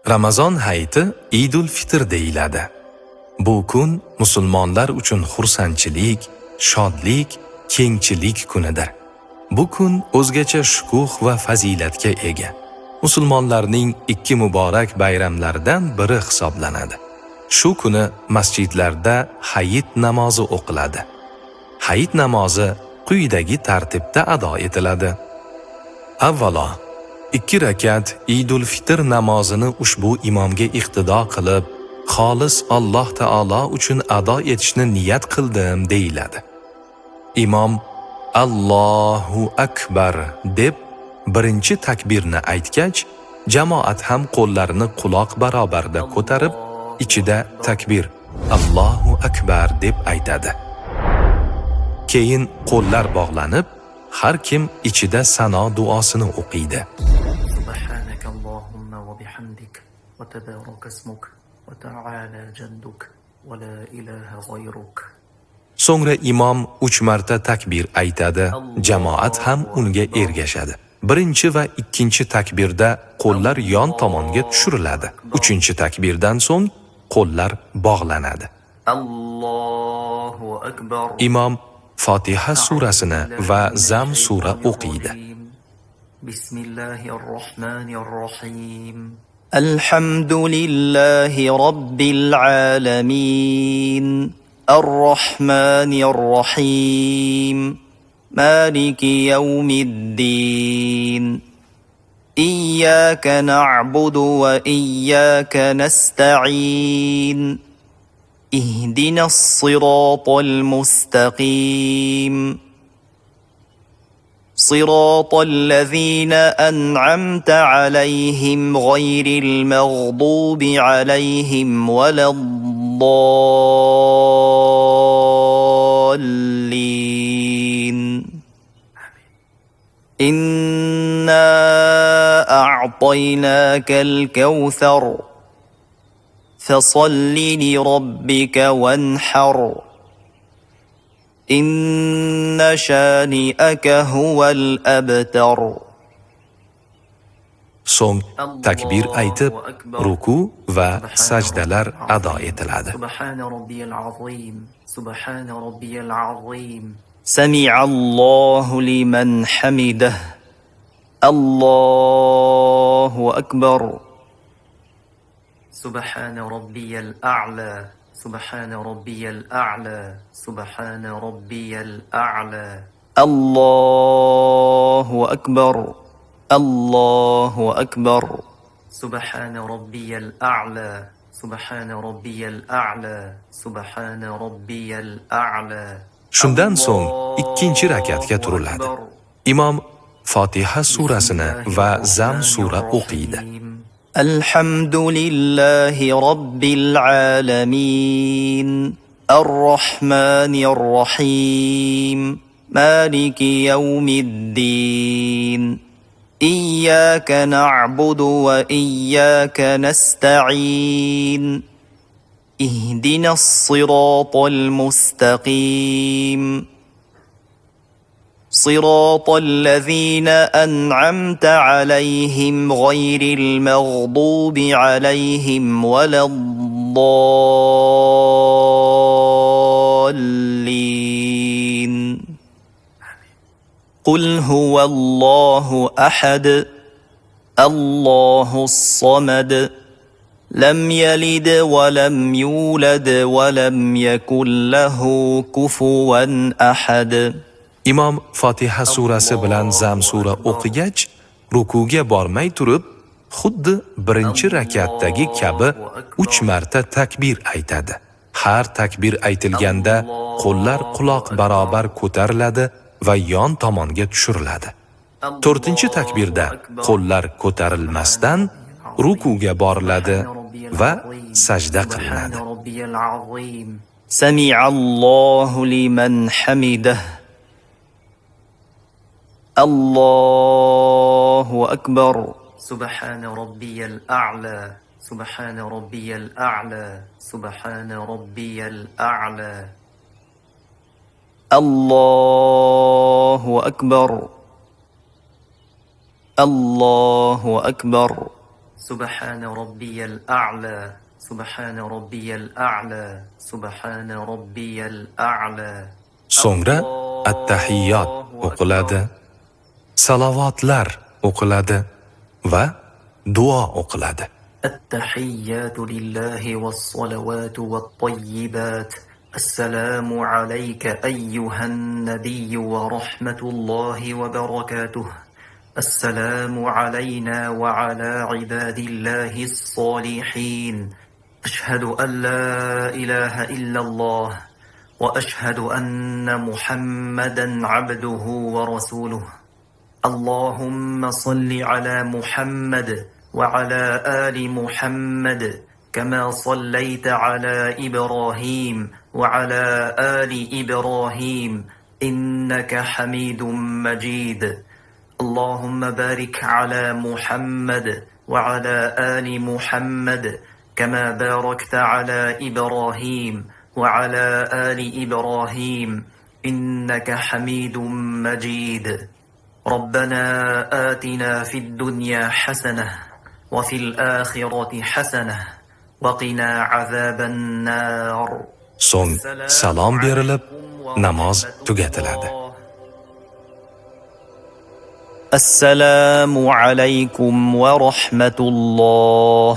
Ramazon hayiti Idul Fitr deyiladi. Bu kun musulmonlar uchun xursandchilik, shodlik, kengchilik kunidir. Bu kun o'zgacha shukuh va fazilatga ega. Musulmonlarning ikki muborak bayramlaridan biri hisoblanadi. Shu kuni masjidlarda hayit namozi o'qiladi. Hayit namozi quyidagi tartibda ado etiladi. Avvalo, 2 rakat Idul Fitr namozini ushbu imomga iqtido qilib, xolis Alloh taolo uchun ado etishni niyat qildim deyiladi. Imom Allohu akbar deb birinchi takbirni aytgach, jamoat ham qo'llarini quloq barobarida ko'tarib, ichida takbir Allohu akbar deb aytadi. Keyin qo'llar bog'lanib, har kim ichida sano duosini o'qiydi. Subhanakallohumma va bihamdik va tabarak ismuk va ta'ala jadduk va la ilaha g'ayruk. So'ngra imom 3 marta takbir aytadi, jamoat ham unga ergashadi. Birinchi va ikkinchi takbirda qo'llar yon tomonga tushiriladi. Uchinchi takbirdan so'ng qo'llar bog'lanadi. Allohu akbar. Imom Fotiha surasini va Zam sura o'qiydi. Bismillahirrohmanirrohim. Alhamdulillahi robbil alamin. Ar-Rahmanir-Rahim. Maliki yawmiddin. İyyâke na'budu ve iyyâke nesta'in. اهدنا الصراط المستقيم صراط الذين أنعمت عليهم غير المغضوب عليهم ولا الضالين إنا أعطيناك الكوثر فصل لربك وانحر إن شانئك هو الأبتر. So'ng takbir aytib, ruku va sajdalar ado etiladi. Subhana robbiyal azim. Subhana robbiyal azim. Sami'allohu liman hamidah. Allohu akbar. سبحان ربي الأعلى سبحان ربي الأعلى سبحان ربي الأعلى. الله أكبر الله أكبر. سبحان ربي الأعلى سبحان ربي الأعلى سبحان ربي الأعلى. Shundan so'ng ikkinchi rakatga turiladi. Imom Fotiha surasini va Zam sura o'qiydi. الحمد لله رب العالمين الرحمن الرحيم مالك يوم الدين إياك نعبد وإياك نستعين اهدنا الصراط المستقيم صراط الذين أنعمت عليهم غير المغضوب عليهم ولا الضالين. قل هو الله أحد الله الصمد لم يلد ولم يولد ولم يكن له كفوا أحد. Imom Fotiha surasi bilan Zam sura o'qigach, rukuga bormay turib, xuddi birinchi rakatdagi kabi 3 marta takbir aytadi. Har takbir aytilganda qo'llar quloq barobar ko'tariladi va yon tomonga tushiriladi. 4-chi takbirda qo'llar ko'tarilmasdan rukuga boriladi va sajda qilinadi. Sami'allohu liman hamidah. الله أكبر. سبحان ربي الأعلى سبحان ربي الأعلى سبحان ربي الأعلى. الله أكبر الله أكبر. سبحان ربي الأعلى سبحان ربي الأعلى سبحان ربي الأعلى So'ngra at-tahiyyot o'qiladi, salovatlar o'qiladi va duo o'qiladi. التحيات لله والصلوات والطيبات السلام عليك أيها النبي ورحمة الله وبركاته السلام علينا وعلى عباد الله الصالحين أشهد أن لا إله إلا الله وأشهد أن محمدا عبده ورسوله اللهم صل على محمد وعلى آل محمد كما صليت على إبراهيم وعلى آل إبراهيم إنك حميد مجيد اللهم بارك على محمد وعلى آل محمد كما باركت على إبراهيم وعلى آل إبراهيم إنك حميد مجيد ربنا آتنا في الدنيا حسنة وفي الآخرة حسنة وقنا عذاب النار So'ng salom berilib, namoz tugatiladi. السلام عليكم ورحمة الله